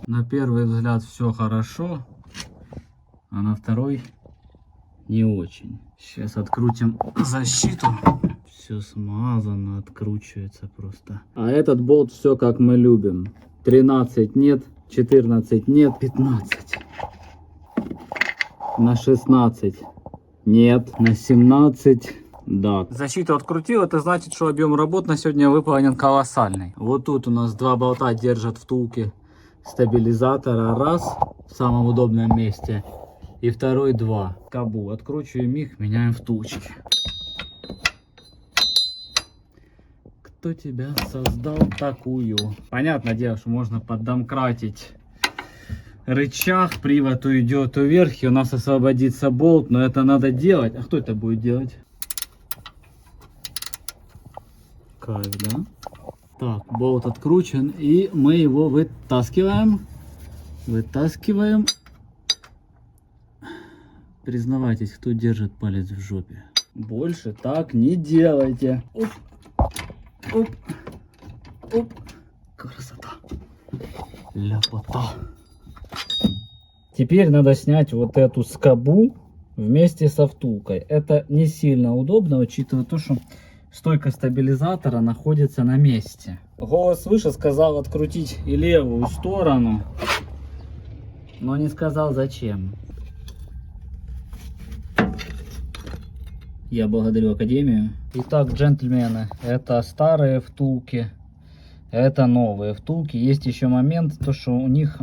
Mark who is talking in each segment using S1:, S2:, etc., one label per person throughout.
S1: На первый взгляд все хорошо, а на второй не очень. Сейчас открутим защиту. Все смазано, откручивается просто. А этот болт все как мы любим. 13 нет, 14 нет, 15. На 16 нет, на 17 да. Защиту открутил, это значит, что объем работ на сегодня выполнен колоссальный. Вот тут у нас два болта держат втулки стабилизатора. Раз, в самом удобном месте. И второй два. Скобу откручиваем их, меняем втулочки. Кто тебя создал такую? Понятное дело, что можно поддомкратить рычаг, привод уйдет вверх, и у нас освободится болт, но это надо делать. А кто это будет делать? Кайф, да? Так, болт откручен, и мы его вытаскиваем. Вытаскиваем. Признавайтесь, кто держит палец в жопе. Больше так не делайте. Оп, оп, оп. Красота. Ляпота. Теперь надо снять вот эту скобу вместе со втулкой. Это не сильно удобно, учитывая то, что стойка стабилизатора находится на месте. Голос выше сказал открутить и левую сторону, но не сказал зачем. Я благодарю Академию. Итак, джентльмены, это старые втулки, это новые втулки. Есть еще момент, то что у них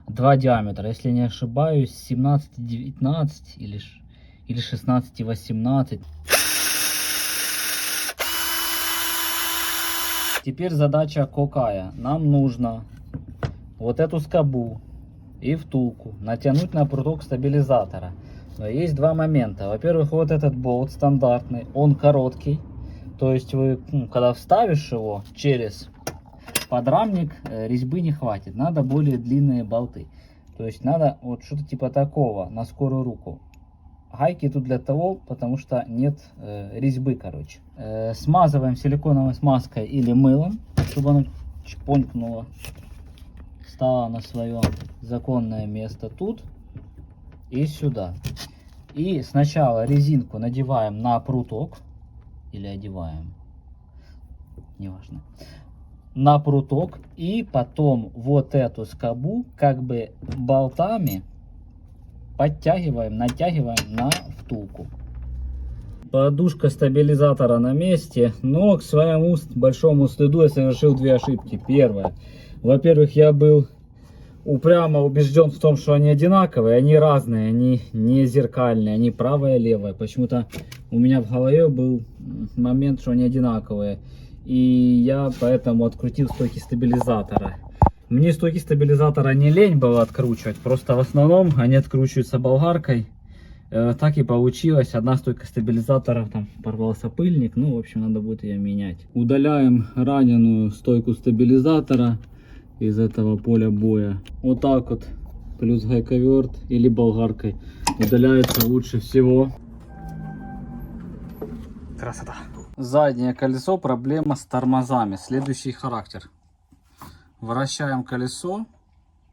S1: два диаметра, если не ошибаюсь, 17-19 или 16-18. Теперь задача какая? Нам нужно вот эту скобу и втулку натянуть на пруток стабилизатора. Но есть два момента. Во-первых, вот этот болт стандартный, он короткий. То есть вы, когда вставишь его через подрамник, резьбы не хватит. Надо более длинные болты. То есть надо вот что-то типа такого на скорую руку. Гайки тут для того, потому что нет резьбы, короче. Смазываем силиконовой смазкой или мылом, чтобы оно чпонькнуло. Стало на свое законное место тут и сюда. И сначала резинку надеваем на пруток. Или одеваем. Неважно. На пруток. И потом вот эту скобу как бы болтами подтягиваем, натягиваем на втулку. Подушка стабилизатора на месте, но к своему большому стыду я совершил две ошибки. Первая. Во-первых, я был упрямо убежден в том, что они одинаковые, они разные, они не зеркальные, они правая и левая. Почему-то у меня в голове был момент, что они одинаковые. И я поэтому открутил стойки стабилизатора. Мне стойки стабилизатора не лень было откручивать, просто в основном они откручиваются болгаркой. Так и получилось. Одна стойка стабилизатора, там порвался пыльник, ну в общем надо будет ее менять. Удаляем раненую стойку стабилизатора из этого поля боя. Вот так вот, плюс гайковерт или болгаркой удаляется лучше всего. Красота. Заднее колесо, проблема с тормозами. Следующий характер. Вращаем колесо,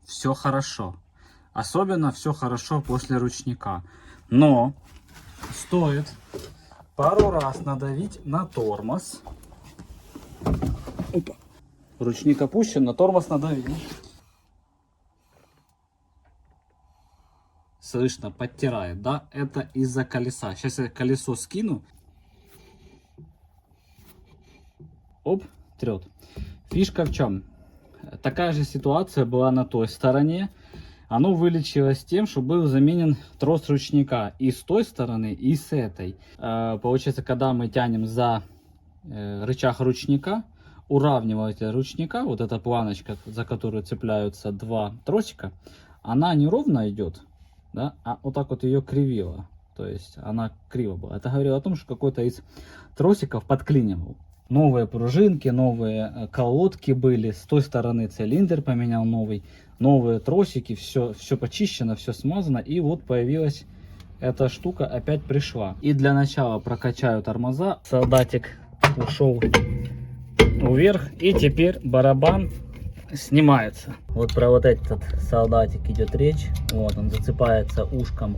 S1: все хорошо. Особенно все хорошо после ручника. Но стоит пару раз надавить на тормоз. Опа. Ручник опущен, на тормоз надавил. Слышно, подтирает, да? Это из-за колеса. Сейчас я колесо скину. Оп, трет. Фишка в чем? Такая же ситуация была на той стороне. Оно вылечилось тем, что был заменен трос ручника и с той стороны, и с этой. Получается, когда мы тянем за рычаг ручника, уравниваете ручника, вот эта планочка, за которую цепляются два тросика, она не ровно идет, да, а вот так вот ее кривило. То есть она криво была. Это говорило о том, что какой-то из тросиков подклинивал. Новые пружинки, новые колодки были. С той стороны цилиндр поменял новый. Новые тросики, все почищено, все смазано. И вот появилась эта штука, опять пришла. И для начала прокачаю тормоза. Солдатик ушел вверх. И теперь барабан снимается. Вот про вот этот солдатик идет речь. Вот он зацепается ушком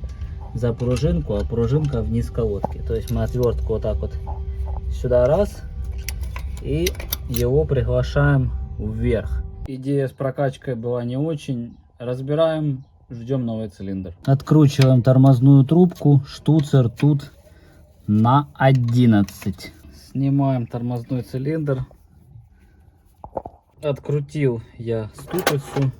S1: за пружинку, а пружинка вниз колодки. То есть мы отвертку вот так вот сюда раз и его приглашаем вверх. Идея с прокачкой была не очень. Разбираем, ждем новый цилиндр. Откручиваем тормозную трубку. Штуцер тут на 11. Снимаем тормозной цилиндр. Открутил я ступицу.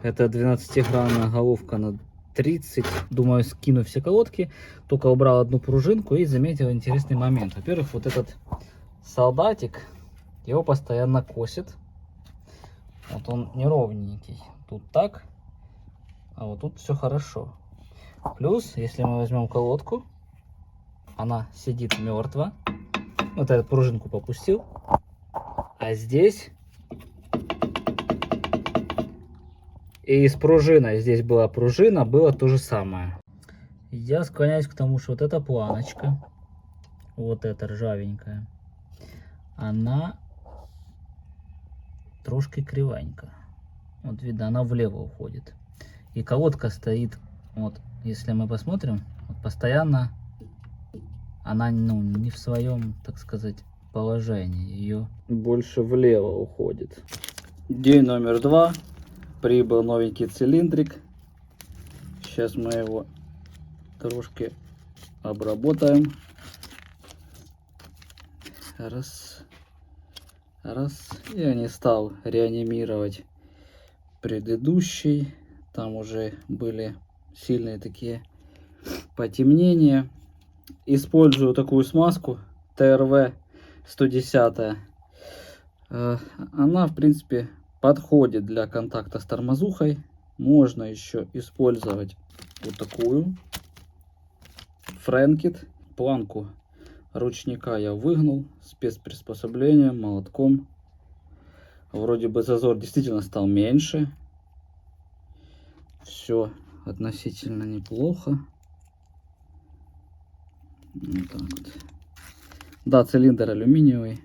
S1: Это 12-гранная головка на 30. Думаю, скину все колодки. Только убрал одну пружинку и заметил интересный момент. Во-первых, вот этот солдатик, его постоянно косит. Вот он неровненький. Тут так, а вот тут все хорошо. Плюс, если мы возьмем колодку, она сидит мертво. Вот эту пружинку попустил. А здесь и с пружиной, здесь была пружина, было то же самое. Я склоняюсь к тому, что вот эта планочка, вот эта ржавенькая, она трошки кривенькая. Вот видно, она влево уходит. И колодка стоит, вот, если мы посмотрим, вот постоянно она, ну, не в своем, так сказать, положении. Ее больше влево уходит. День номер 2. Прибыл новенький цилиндрик. Сейчас мы его трошки обработаем. Раз. Я не стал реанимировать предыдущий. Там уже были сильные такие потемнения. Использую такую смазку ТРВ 110. Она, в принципе, подходит для контакта с тормозухой. Можно еще использовать вот такую Френкет. Планку ручника я выгнул спецприспособлением, молотком. Вроде бы зазор действительно стал меньше. Все относительно неплохо. Вот так вот. Да, цилиндр алюминиевый.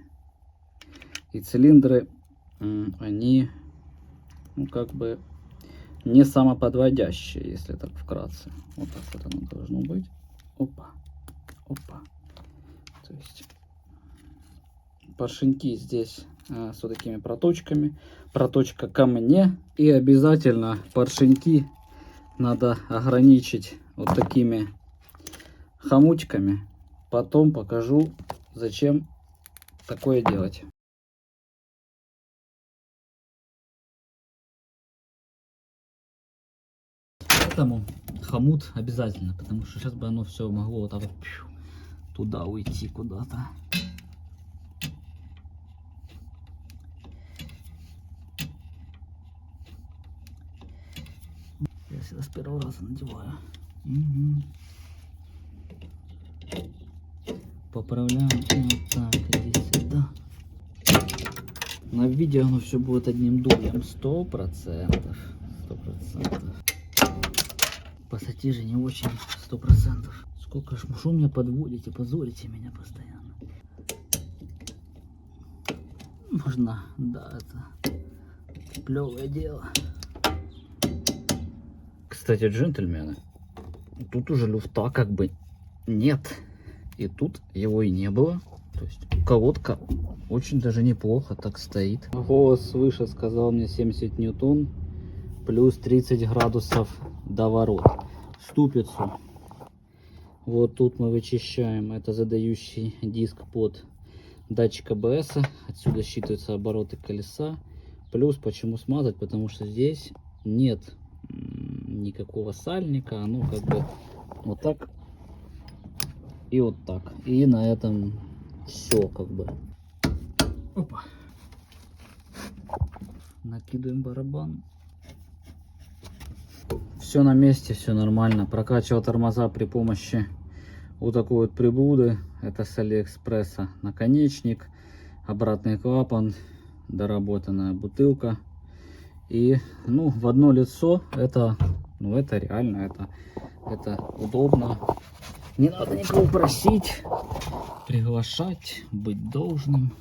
S1: И цилиндры, они, ну, как бы не самоподводящие, если так вкратце. Вот так вот оно должно быть. Опа, опа. То есть поршеньки здесь с вот такими проточками. Проточка ко мне. И обязательно поршеньки надо ограничить вот такими хомутиками. Потом покажу, зачем такое делать. Поэтому хомут обязательно, потому что сейчас бы оно все могло вот так вот туда уйти куда-то. Я всегда с первого раза надеваю. Угу. Поправляем вот так, иди сюда. На видео оно все будет одним дублем, 100%. 100%. Пассатижи не очень, 100%. Сколько ж вы меня подводите, позорите меня постоянно. Можно, да, это плевое дело. Кстати, джентльмены, тут уже люфта как бы нет. И тут его и не было. То есть колодка очень даже неплохо так стоит. Голос свыше сказал мне 70 ньютон. Плюс 30 градусов до ворот. Ступицу. Вот тут мы вычищаем. Это задающий диск под датчик АБС. Отсюда считываются обороты колеса. Плюс почему смазать? Потому что здесь нет никакого сальника. Оно как бы вот так и вот так. И на этом все как бы. Опа. Накидываем барабан. Все на месте, все нормально. Прокачивал тормоза при помощи вот такой вот приблуды. Это с Алиэкспресса. Наконечник, обратный клапан, доработанная бутылка. И, ну, в одно лицо это, ну, это реально, это удобно. Не надо никого просить, приглашать, быть должным.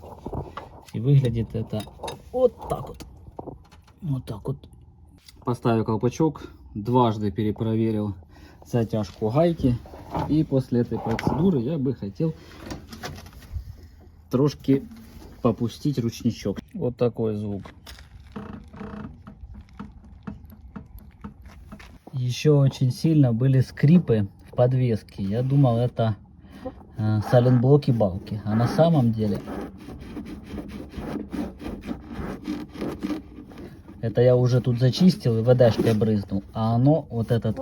S1: И выглядит это вот так вот. Вот так вот. Поставил колпачок, дважды перепроверил затяжку гайки. И после этой процедуры я бы хотел трошки попустить ручничок. Вот такой звук. Еще очень сильно были скрипы в подвеске. Я думал, это сайлентблоки балки. А на самом деле это я уже тут зачистил и ВДшкой брызнул. А оно, вот этот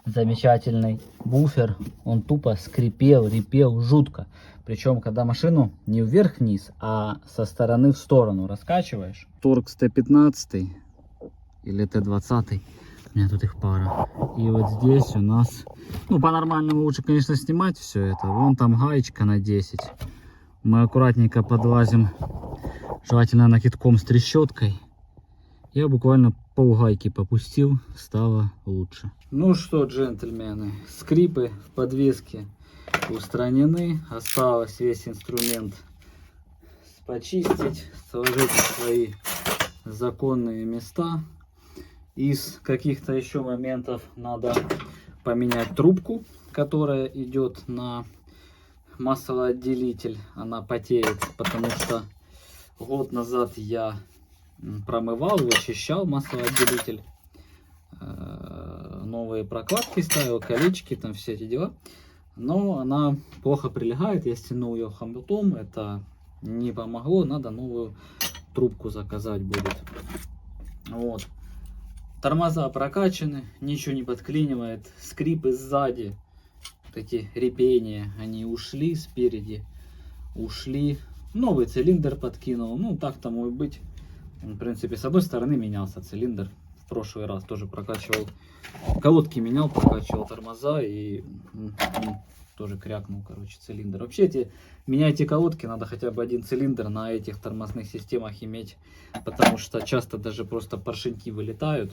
S1: замечательный буфер, он тупо скрипел, репел жутко. Причем, когда машину не вверх-вниз, а со стороны в сторону раскачиваешь. Торкс Т15 или Т20. У меня тут их пара. И вот здесь у нас... Ну, по-нормальному лучше, конечно, снимать все это. Вон там гаечка на 10. Мы аккуратненько подлазим, желательно накидком с трещоткой. Я буквально полгайки попустил, стало лучше. Ну что, джентльмены, скрипы в подвеске устранены. Осталось весь инструмент почистить, сложить в свои законные места. Из каких-то еще моментов надо поменять трубку, которая идет на маслоотделитель. Она потеет, потому что год назад я промывал, вычищал маслоотделитель. Новые прокладки ставил, колечки, там все эти дела. Но она плохо прилегает. Я стянул ее хомутом. Это не помогло. Надо новую трубку заказать будет. Вот. Тормоза прокачаны, ничего не подклинивает. Скрипы сзади, вот эти репения, они ушли спереди, ушли. Новый цилиндр подкинул, ну так тому и быть. В принципе, с одной стороны менялся цилиндр. В прошлый раз тоже прокачивал, колодки менял, прокачивал тормоза и тоже крякнул, короче, цилиндр. Вообще, меняйте колодки, надо хотя бы один цилиндр на этих тормозных системах иметь, потому что часто даже просто поршеньки вылетают.